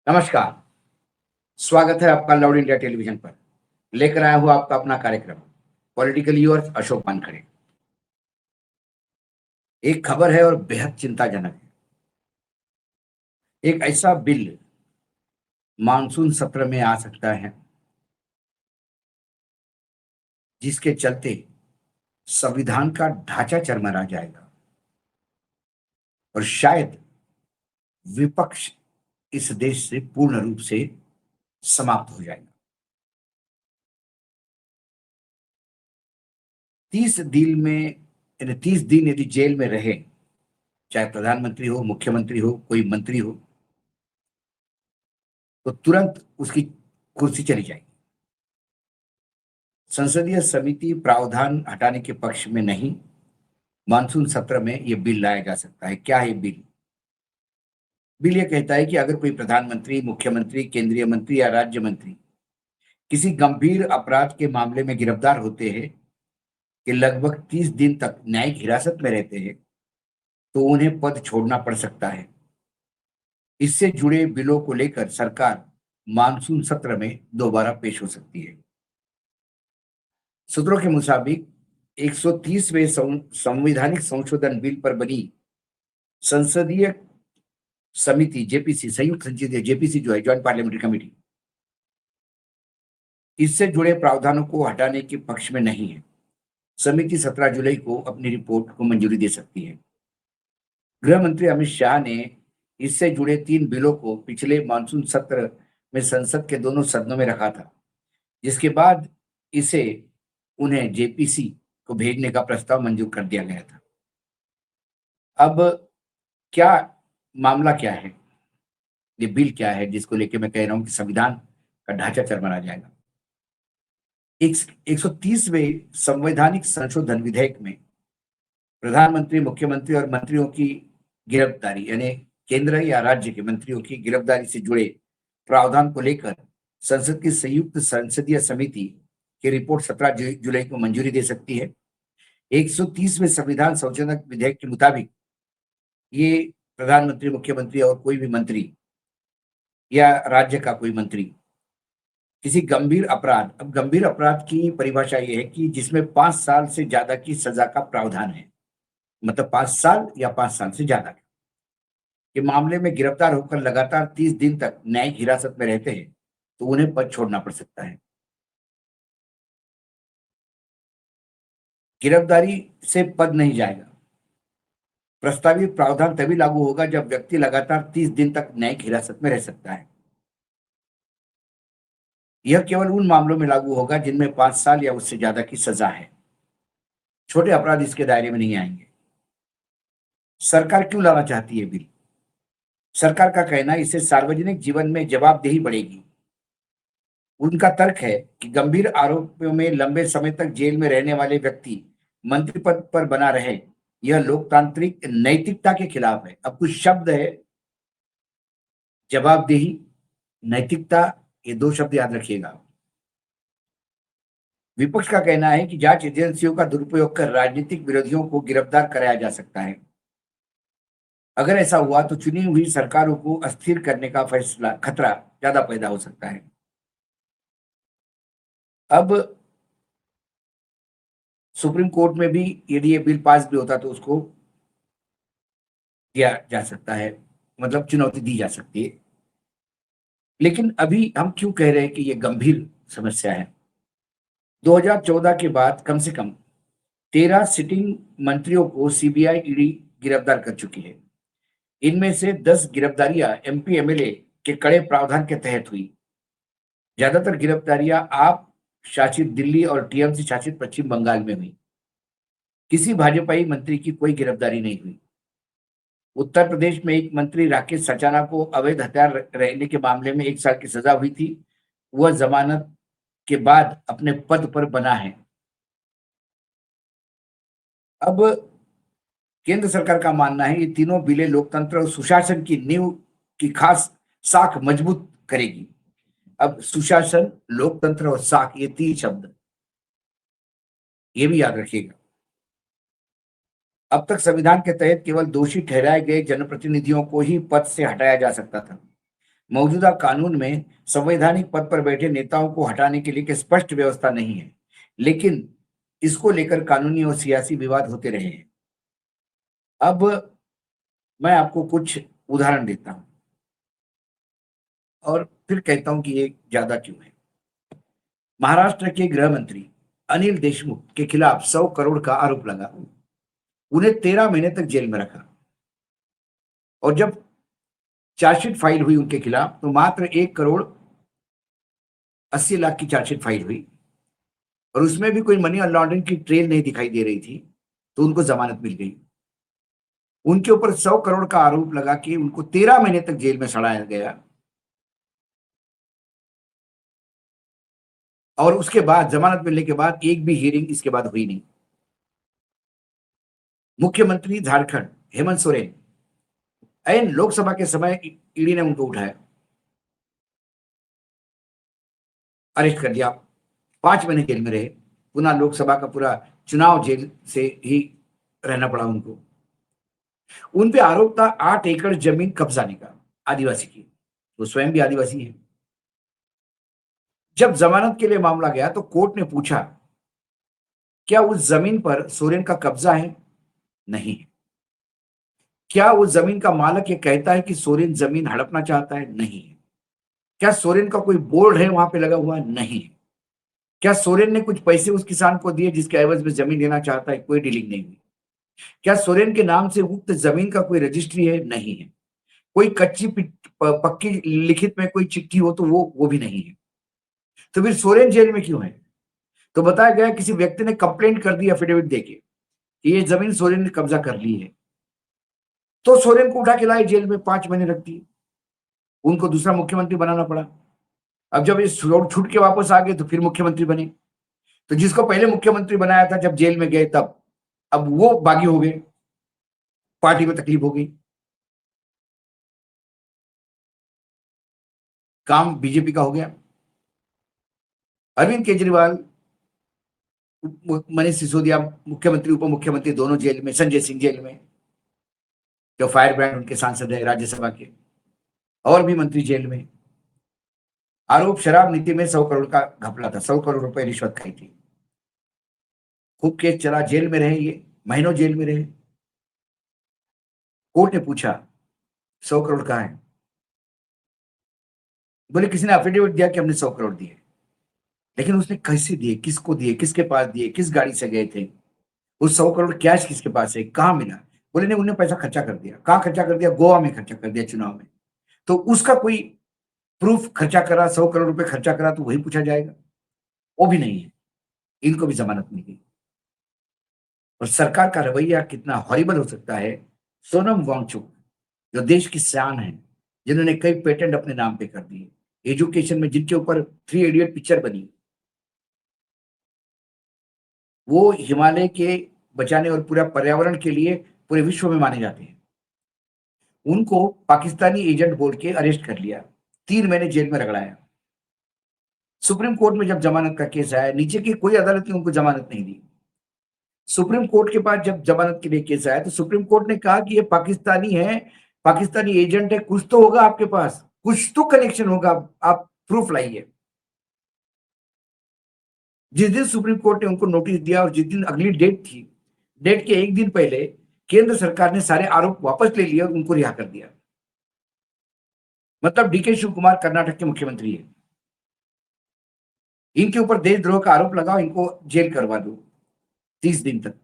नमस्कार, स्वागत है आपका लाउड इंडिया टेलीविज़न पर। लेकर आया हूँ आपका अपना कार्यक्रम, पॉलिटिकल व्यूअर्स अशोक वानखेड़े। एक खबर है और बेहद चिंताजनक है। एक ऐसा बिल मानसून सत्र में आ सकता है, जिसके चलते संविधान का ढांचा चरमरा जाएगा और शायद विपक्ष इस देश से पूर्ण रूप से समाप्त हो जाएगा। 30 दिन में 30 दिन यदि जेल में रहे, चाहे प्रधानमंत्री हो, मुख्यमंत्री हो, कोई मंत्री हो, तो तुरंत उसकी कुर्सी चली जाएगी। संसदीय समिति प्रावधान हटाने के पक्ष में नहीं, मानसून सत्र में यह बिल लाया जा सकता है। क्या है बिल? बिल ये कहता है कि अगर कोई प्रधानमंत्री, मुख्यमंत्री, केंद्रीय मंत्री या राज्य मंत्री किसी गंभीर अपराध के मामले में गिरफ्तार होते हैं कि लगभग 30 दिन तक न्यायिक हिरासत में रहते हैं, तो उन्हें पद छोड़ना पड़ सकता है। इससे जुड़े बिलों को लेकर सरकार मानसून सत्र में दोबारा पेश हो सकती है। सूत्रों के मुताबिक 130वें संवैधानिक संशोधन बिल पर बनी संसदीय समिति जेपीसी, संयुक्त संसदीय जेपीसी जो है, जॉइंट पार्लियामेंट्री कमेटी, इससे जुड़े प्रावधानों को हटाने के पक्ष में नहीं है। समिति 17 जुलाई को अपनी रिपोर्ट को मंजूरी दे सकती है। गृह मंत्री अमित शाह ने इससे जुड़े 3 बिलों को पिछले मानसून सत्र में संसद के दोनों सदनों में रखा था, जिसके बाद इसे उन्हें जेपीसी को भेजने का प्रस्ताव मंजूर कर दिया गया था। अब क्या मामला क्या है? ये बिल क्या है जिसको लेके मैं कह रहा हूं कि संविधान का ढांचा चरमरा जाएगा? 130वें संवैधानिक संशोधन विधेयक में प्रधानमंत्री, मुख्यमंत्री और मंत्रियों की गिरफ्तारी, यानी केंद्र या राज्य के मंत्रियों की गिरफ्तारी से जुड़े प्रावधान को लेकर संसद की संयुक्त संसदीय समिति की रिपोर्ट 17 जुलाई को मंजूरी दे सकती है। 130वें संविधान संशोधन विधेयक के मुताबिक ये प्रधानमंत्री, मुख्यमंत्री और कोई भी मंत्री या राज्य का कोई मंत्री किसी गंभीर अपराध, अब गंभीर अपराध की परिभाषा ये है कि जिसमें 5 साल से ज्यादा की सजा का प्रावधान है, मतलब 5 साल या 5 साल से ज्यादा के मामले में गिरफ्तार होकर लगातार 30 दिन तक न्यायिक हिरासत में रहते हैं, तो उन्हें पद छोड़ना पड़ सकता है। गिरफ्तारी से पद नहीं जाएगा। प्रस्तावित प्रावधान तभी लागू होगा जब व्यक्ति लगातार 30 दिन तक न्यायिक हिरासत में रह सकता है। यह केवल उन मामलों में लागू होगा जिनमें 5 साल या उससे ज्यादा की सजा है। छोटे अपराध इसके दायरे में नहीं आएंगे। सरकार क्यों लाना चाहती है बिल? सरकार का कहना है इससे सार्वजनिक जीवन में जवाबदेही बढ़ेगी। उनका तर्क है कि गंभीर आरोपों में लंबे समय तक जेल में रहने वाले व्यक्ति मंत्री पद पर बना रहे, यह लोकतांत्रिक नैतिकता के खिलाफ है। अब कुछ शब्द है, जवाबदेही, नैतिकता, ये 2 शब्द याद रखिएगा। विपक्ष का कहना है कि जांच एजेंसियों का दुरुपयोग कर राजनीतिक विरोधियों को गिरफ्तार कराया जा सकता है। अगर ऐसा हुआ तो चुनी हुई सरकारों को अस्थिर करने का खतरा ज्यादा पैदा हो सकता है। अब सुप्रीम कोर्ट में भी यदि ये बिल पास भी होता तो उसको दिया जा सकता है, मतलब चुनौती दी जा सकती है। लेकिन अभी हम क्यों कह रहे हैं कि ये गंभीर समस्या है? 2014 के बाद कम से कम 13 सिटिंग मंत्रियों को सीबीआई, ईडी गिरफ्तार कर चुकी है। इनमें से 10 गिरफ्तारियां एमपी एमएलए के कड़े प्रावधान के तहत हुई। ज्यादातर गिरफ्तारियां आप शासित दिल्ली और टीएमसी शासित पश्चिम बंगाल में हुई। किसी भाजपाई मंत्री की कोई गिरफ्तारी नहीं हुई। उत्तर प्रदेश में एक मंत्री राकेश सचाना को अवैध हथियार रहने के मामले में 1 साल की सजा हुई थी। वह जमानत के बाद अपने पद पर बना है। अब केंद्र सरकार का मानना है ये तीनों बिलें लोकतंत्र और सुशासन की नींव की खास साख मजबूत करेगी। अब सुशासन, लोकतंत्र और साख, ये 3 शब्द ये भी याद रखिएगा। अब तक संविधान के तहत केवल दोषी ठहराए गए जनप्रतिनिधियों को ही पद से हटाया जा सकता था। मौजूदा कानून में संवैधानिक पद पर बैठे नेताओं को हटाने के लिए एक स्पष्ट व्यवस्था नहीं है, लेकिन इसको लेकर कानूनी और सियासी विवाद होते रहे हैं। अब मैं आपको कुछ उदाहरण देता हूं और फिर कहता हूं कि ये ज्यादा क्यों है। महाराष्ट्र के गृह मंत्री अनिल देशमुख के खिलाफ 100 करोड़ का आरोप लगा। उन्हें 13 महीने तक जेल में रखा और जब चार्जशीट फाइल हुई उनके खिलाफ तो मात्र 1 करोड़ 80 लाख की चार्जशीट फाइल हुई और उसमें भी कोई मनी लॉन्ड्रिंग की ट्रेल नहीं दिखाई दे रही थी, तो उनको जमानत मिल गई। उनके ऊपर 100 करोड़ का आरोप लगा के उनको 13 महीने तक जेल में सड़ाया गया और उसके बाद जमानत मिलने के बाद एक भी हियरिंग इसके बाद हुई नहीं। मुख्यमंत्री झारखंड हेमंत सोरेन, ऐन लोकसभा के समय ईडी ने उनको उठाया, अरेस्ट कर दिया, 5 महीने जेल में रहे। पुनः लोकसभा का पूरा चुनाव जेल से ही रहना पड़ा उनको। उन पे आरोप था 8 एकड़ जमीन कब्जाने का आदिवासी की, वो स्वयं भी आदिवासी है। जब जमानत के लिए मामला गया तो कोर्ट ने पूछा क्या उस जमीन पर सोरेन का कब्जा है? नहीं। क्या उस जमीन का मालक ये कहता है कि सोरेन जमीन हड़पना चाहता है? नहीं। क्या सोरेन का कोई बोर्ड है वहां पे लगा हुआ? नहीं। क्या सोरेन ने कुछ पैसे उस किसान को दिए जिसके एवज में जमीन लेना चाहता है? कोई डीलिंग नहीं हुई। क्या सोरेन के नाम से उक्त जमीन का कोई रजिस्ट्री है? नहीं है। कोई कच्ची पक्की लिखित में कोई चिट्ठी हो तो वो भी नहीं है। तो फिर सोरेन जेल में क्यों है? तो बताया गया किसी व्यक्ति ने कंप्लेंट कर दी एफिडेविट देके कि ये जमीन सोरेन ने कब्जा कर ली है, तो सोरेन को उठा के लाए जेल में, 5 महीने रख दिए। उनको दूसरा मुख्यमंत्री बनाना पड़ा। अब जब ये छूट के वापस आ गए तो फिर मुख्यमंत्री बने। तो जिसको पहले मुख्यमंत्री बनाया था जब जेल में गए तब, अब वो बागी हो गए, पार्टी में तकलीफ हो गई। काम बीजेपी का हो गया। अरविंद केजरीवाल, मनीष सिसोदिया मुख्यमंत्री उप मुख्यमंत्री दोनों जेल में, संजय सिंह जेल में जो फायर ब्रांड उनके सांसद है राज्यसभा के, और भी मंत्री जेल में। आरोप शराब नीति में 100 करोड़ का घपला था, 100 करोड़ रुपए रिश्वत खाई थी। खूब केस चला, जेल में रहे, ये महीनों जेल में रहे। कोर्ट ने पूछा 100 करोड़ कहाँ है? बोले किसी ने एफिडेविट दिया कि हमने 100 करोड़ दिए, लेकिन उसने कैसे दिए, किसको दिए, किसके पास दिए, किस गाड़ी से गए थे, उस 100 करोड़ कैश किसके पास है, कहाँ मिला? बोले नहीं, उन्हें पैसा खर्चा कर दिया। कहाँ खर्चा कर दिया? गोवा में खर्चा कर दिया चुनाव में। तो उसका कोई प्रूफ, खर्चा करा 100 करोड़ रुपए खर्चा करा तो वही पूछा जाएगा, वो भी नहीं है। इनको भी जमानत मिल गई। और सरकार का रवैया कितना हॉरिबल हो सकता है। सोनम वांगचुक जो देश की शान है, जिन्होंने कई पेटेंट अपने नाम पे कर दिए, एजुकेशन में जिनके ऊपर 3 इडियट पिक्चर बनी, वो हिमालय के बचाने और पूरा पर्यावरण के लिए पूरे विश्व में माने जाते हैं। उनको पाकिस्तानी एजेंट बोल के अरेस्ट कर लिया, 3 महीने जेल में रगड़ाया। सुप्रीम कोर्ट में जब जमानत का केस आया, नीचे की कोई अदालत ने उनको जमानत नहीं दी। सुप्रीम कोर्ट के पास जब जमानत के लिए केस आया तो सुप्रीम कोर्ट ने कहा कि ये पाकिस्तानी है, पाकिस्तानी एजेंट है, कुछ तो होगा आपके पास, कुछ तो कनेक्शन होगा, आप प्रूफ लाइए। जिस दिन सुप्रीम कोर्ट ने उनको नोटिस दिया और जिस दिन अगली डेट थी, डेट के एक दिन पहले केंद्र सरकार ने सारे आरोप वापस ले लिए और उनको रिहा कर दिया। मतलब डीके शिव कुमार कर्नाटक के मुख्यमंत्री है, इनके ऊपर देशद्रोह का आरोप लगाओ, इनको जेल करवा दो 30 दिन तक।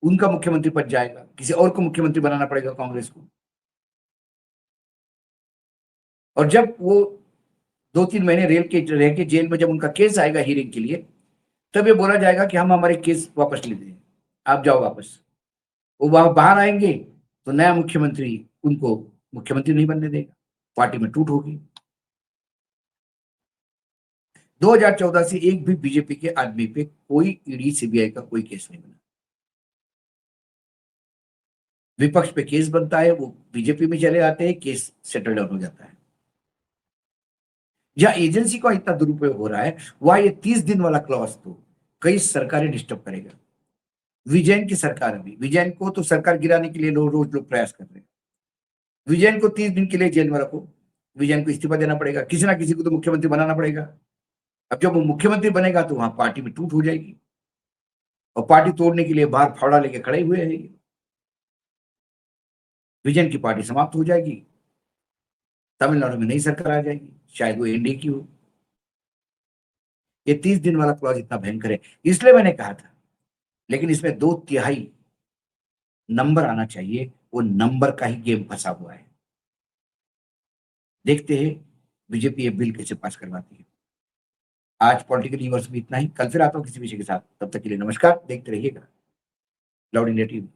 उनका मुख्यमंत्री पद जाएगा, किसी और को मुख्यमंत्री बनाना पड़ेगा कांग्रेस को। और जब वो 2-3 महीने रह के जेल में जब उनका केस आएगा हियरिंग के लिए, तब ये बोला जाएगा कि हम हमारे केस वापस लेते हैं, आप जाओ वापस। वो वहां बाहर आएंगे तो नया मुख्यमंत्री उनको मुख्यमंत्री नहीं बनने देगा, पार्टी में टूट होगी। 2014 से एक भी बीजेपी के आदमी पे कोई ईडी सीबीआई का कोई केस नहीं बना। विपक्ष पे केस बनता है, वो बीजेपी में चले आते हैं, केस सेटल डाउन हो जाता है। जहां एजेंसी का इतना दुरुपयोग हो रहा है, वहां ये 30 दिन वाला क्लॉज तो कई सरकारें डिस्टर्ब करेगा। विजयन की सरकार, अभी विजयन को तो सरकार गिराने के लिए रोज लोग प्रयास कर रहे हैं। विजयन को 30 दिन के लिए जेल में रखो, विजयन को इस्तीफा देना पड़ेगा, किसी ना किसी को तो मुख्यमंत्री बनाना पड़ेगा। अब जब वो मुख्यमंत्री बनेगा तो वहां पार्टी में टूट हो जाएगी और पार्टी तोड़ने के लिए बाहर फावड़ा लेके खड़े हुए हैं। विजयन की पार्टी समाप्त हो जाएगी, तमिलनाडु में नई सरकार आ जाएगी, शायद वो एनडीए की हो। ये 30 दिन वाला क्लॉज इतना भयंकर है, इसलिए मैंने कहा था, लेकिन इसमें 2/3 नंबर आना चाहिए, वो नंबर का ही गेम फंसा हुआ है। देखते हैं बीजेपी ये बिल कैसे पास करवाती है। आज पॉलिटिकल यूनिवर्स में इतना ही, कल फिर आता हूं किसी विषय के साथ, तब तक के लिए नमस्कार, देखते रहिएगा लाउड इंडिया टीवी।